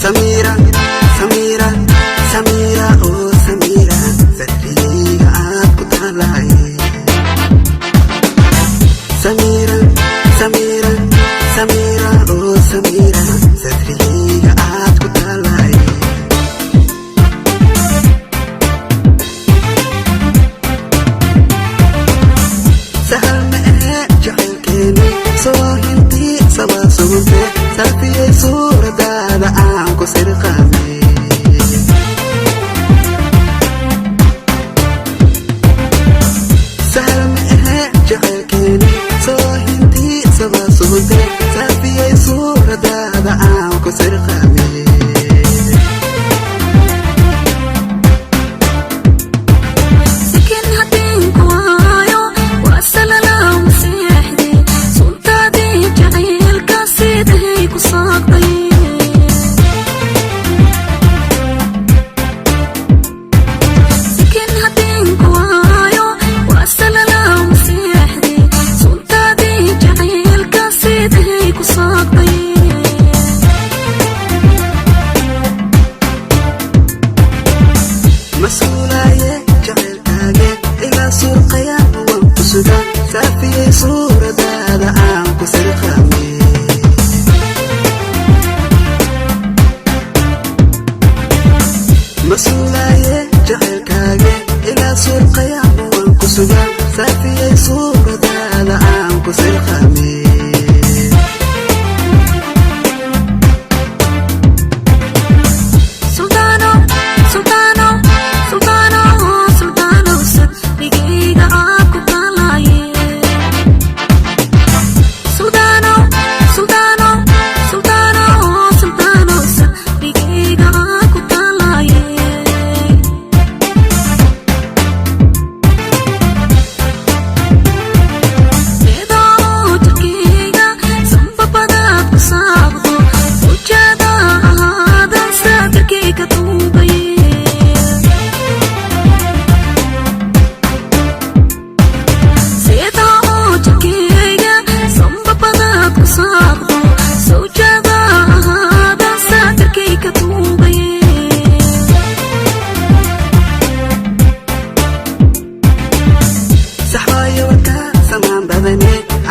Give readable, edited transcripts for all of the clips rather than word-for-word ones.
Samira, Samira, Samira, oh Samira, sadriga aad ku tahay. Samira, Samira, Samira, oh Samira, sadriga aad ku tahay. Sahal ma ee jacaylkeeni soo hinti saba sugunte salfiyey suuradaada aan ku sirqaamay. Sahal ma ee jacaylkeeni soo hinti saba sugunte salfiyey suuradaada aan ku sirqaamay. Masulaye jacaylkaaga ila surqaya waan ku sugan saafiyey suuradaada aan ku sirqaamay. Masulaye jacaylkaaga ila surqaya waan ku sugan saafiyey suuradaada aan ku sirqaamay.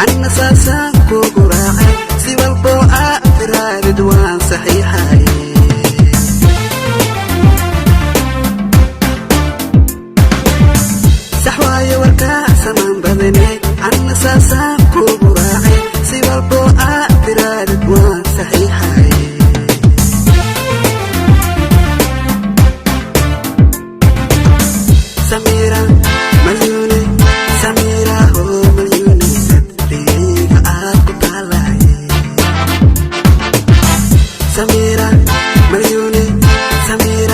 أنا ساسا كوكوراعي سوى البوعة فرار دوان صحيحاي. سحواي وركا سمان بدني أنا ساسا كوكوراعي سوى البوعة فرار دوان صحيحاي. سميرة مليوني سميرة هو مليوني Samira, Mariuni, Samira.